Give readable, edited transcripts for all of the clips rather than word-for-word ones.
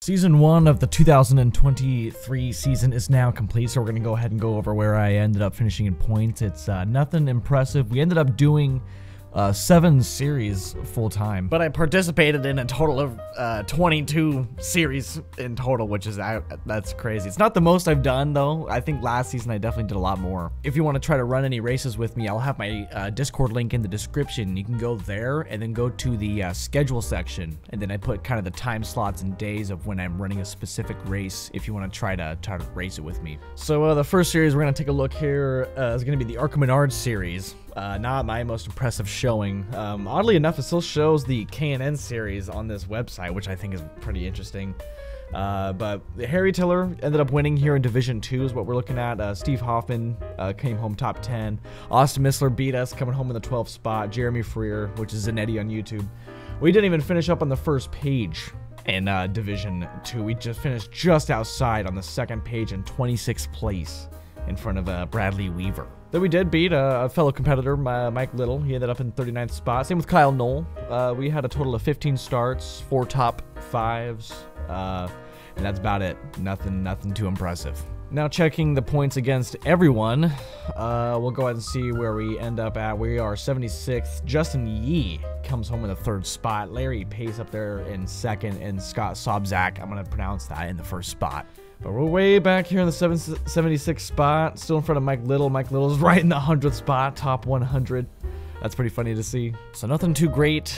Season 1 of the 2023 season is now complete, so we're going to go ahead and go over where I ended up finishing in points. It's nothing impressive. We ended up doing 7 series full-time, but I participated in a total of 22 series in total, which is that's crazy. It's not the most I've done, though. I think last season I definitely did a lot more. If you want to try to run any races with me, I'll have my Discord link in the description. You can go there and then go to the schedule section, and then I put kind of the time slots and days of when I'm running a specific race if you want to try to race it with me. So the first series we're going to take a look here is going to be the ARCA Menards series. Not my most impressive showing. Oddly enough, it still shows the K&N series on this website, which I think is pretty interesting. But Harry Tiller ended up winning here in Division 2 is what we're looking at. Steve Hoffman came home top 10. Austin Missler beat us, coming home in the 12th spot. Jeremy Freer, which is Zanetti on YouTube. We didn't even finish up on the first page in Division 2. We just finished just outside on the second page in 26th place in front of Bradley Weaver. Then we did beat a fellow competitor, Mike Little. He ended up in 39th spot. Same with Kyle Knoll. We had a total of 15 starts, 4 top 5s, and that's about it. Nothing too impressive. Now checking the points against everyone, we'll go ahead and see where we end up at. We are 76th. Justin Yee comes home in the 3rd spot. Larry Pace up there in 2nd, and Scott Sobzak, I'm going to pronounce that, in the 1st spot. But we're way back here in the 76th spot, still in front of Mike Little. Mike Little's right in the 100th spot, top 100. That's pretty funny to see. So nothing too great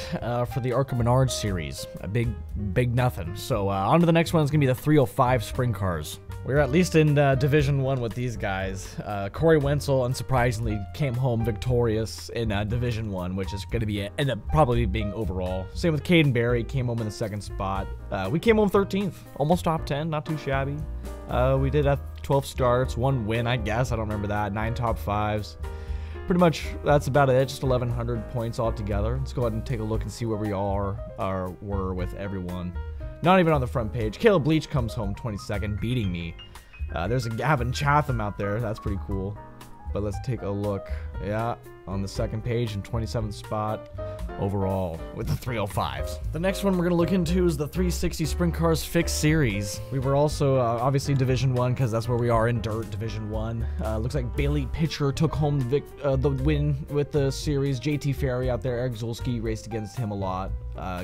for the ARCA Menards series. A big nothing. So on to the next one is going to be the 305 Sprint Cars. We're at least in Division 1 with these guys. Corey Wenzel, unsurprisingly, came home victorious in Division 1, which is going to end up probably being overall. Same with Caden Barry, came home in the 2nd spot. We came home 13th, almost top 10, not too shabby. We did have 12 starts, 1 win, I guess. I don't remember that. 9 top 5s. Pretty much that's about it. Just 1,100 points altogether. Let's go ahead and take a look and see where we were with everyone. Not even on the front page. Caleb Leach comes home 22nd, beating me. There's a Gavin Chatham out there. That's pretty cool. But let's take a look. Yeah, on the 2nd page in 27th spot overall with the 305s. The next one we're going to look into is the 360 Sprint Cars Fixed Series. We were also obviously Division 1 because that's where we are in Dirt Division 1. Looks like Bailey Pitcher took home the win with the series. JT Ferry out there. Eric Zulski raced against him a lot.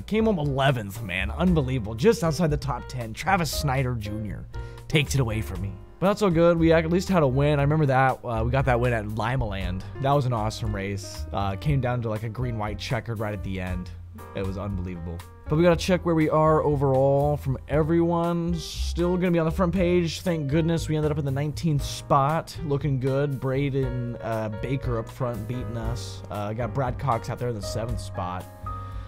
Came home 11th, man. Unbelievable. Just outside the top 10. Travis Snyder Jr. takes it away from me. But that's all good. We at least had a win. I remember that. We got that win at Limaland. That was an awesome race. Came down to like a green-white checkered right at the end. It was unbelievable. But we got to check where we are overall from everyone. Still going to be on the front page. Thank goodness we ended up in the 19th spot. Looking good. Braden Baker up front beating us. Got Brad Cox out there in the 7th spot.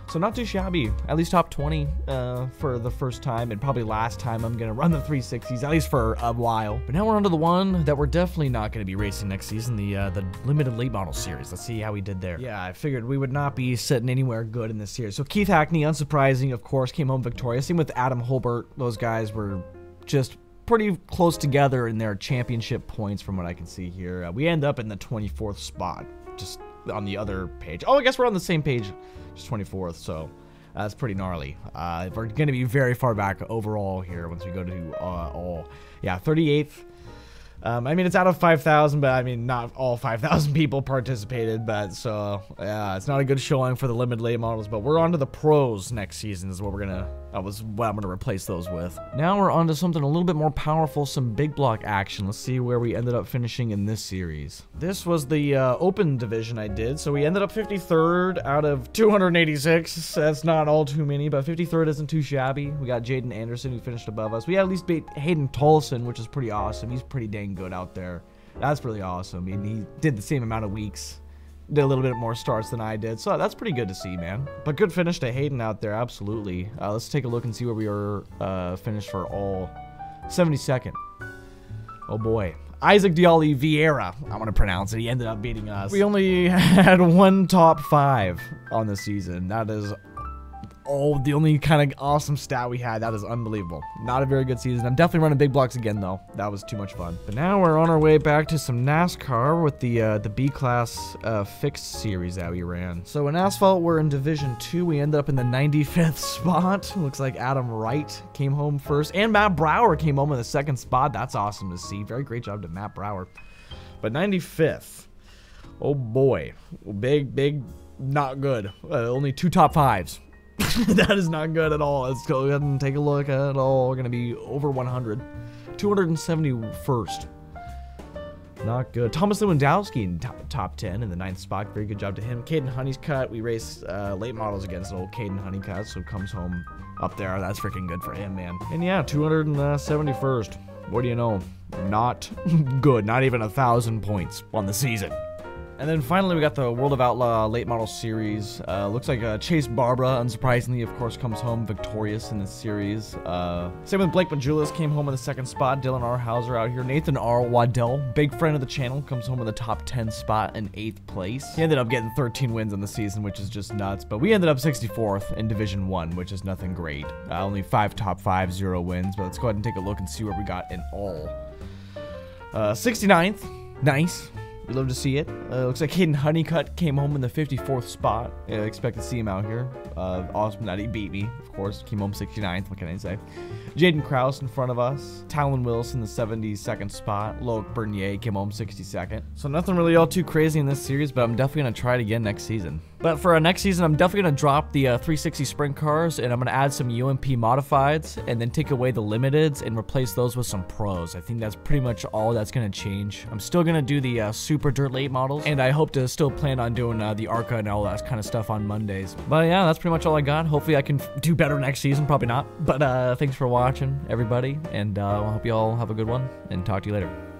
So not too shabby, at least top 20 for the first time, and probably last time I'm going to run the 360s, at least for a while. But now we're on to the one that we're definitely not going to be racing next season, the limited late model series. Let's see how we did there. Yeah, I figured we would not be sitting anywhere good in this series. So Keith Hackney, unsurprising, of course, came home victorious. Same with Adam Holbert. Those guys were just pretty close together in their championship points from what I can see here. We end up in the 24th spot, just on the other page. Oh, I guess we're on the same page, just 24th, so that's pretty gnarly. We're going to be very far back overall here once we go to all. Yeah, 38th. I mean, it's out of 5,000, but I mean, not all 5,000 people participated, but so, yeah, it's not a good showing for the limited late models, but we're on to the pros next season is what we're gonna, what I'm gonna replace those with. Now we're on to something a little bit more powerful, some big block action. Let's see where we ended up finishing in this series. This was the open division I did, so we ended up 53rd out of 286. That's not all too many, but 53rd isn't too shabby. We got Jaden Anderson who finished above us. We at least beat Hayden Tolson, which is pretty awesome. He's pretty dang good out there. That's really awesome. I mean, he did the same amount of weeks, did a little bit more starts than I did, so that's pretty good to see, man. But good finish to Hayden out there, absolutely. Let's take a look and see where we were finished for all. 72nd. Oh boy. Isaac Dialli Vieira, I'm going to pronounce it. He ended up beating us. We only had 1 top 5 on the season. That is Oh, the only kind of awesome stat we had. That is unbelievable. Not a very good season. I'm definitely running big blocks again, though. That was too much fun. But now we're on our way back to some NASCAR with the B-Class fixed series that we ran. So in Asphalt, we're in Division 2. We ended up in the 95th spot. Looks like Adam Wright came home first. And Matt Brower came home in the 2nd spot. That's awesome to see. Very great job to Matt Brower. But 95th. Oh, boy. Big, not good. Only 2 top 5s. That is not good at all. Let's go ahead and take a look at it all. We're going to be over 100. 271st. Not good. Thomas Lewandowski in top 10 in the 9th spot. Very good job to him. Caden Honeycutt. We raced late models against old Caden Honeycutt, so comes home up there. That's freaking good for him, man. And yeah, 271st. What do you know? Not good. Not even 1,000 points on the season. And then finally, we got the World of Outlaw Late Model Series. Looks like Chase Barbara, unsurprisingly, of course, comes home victorious in this series. Same with Blake Majulis, came home in the 2nd spot. Dylan R. Hauser out here. Nathan R. Waddell, big friend of the channel, comes home in the top 10 spot in 8th place. He ended up getting 13 wins in the season, which is just nuts. But we ended up 64th in Division 1, which is nothing great. Only 5 top 5, 0 wins. But let's go ahead and take a look and see what we got in all. 69th. Nice. We love to see it. Looks like Caden Honeycutt came home in the 54th spot. Yeah, expect to see him out here. Awesome that he beat me, of course. Came home 69th, what can I say? Jaden Krause in front of us. Talon Wilson, the 72nd spot. Loic Bernier came home 62nd. So nothing really all too crazy in this series, but I'm definitely going to try it again next season. But for next season, I'm definitely going to drop the 360 sprint cars, and I'm going to add some UMP modifieds, and then take away the limiteds and replace those with some pros. I think that's pretty much all that's going to change. I'm still going to do the super dirt late models, and I hope to still plan on doing the ARCA and all that kind of stuff on Mondays. But yeah, that's pretty much all I got. Hopefully I can do better next season. Probably not. But thanks for watching, everybody, and I hope you all have a good one, and talk to you later.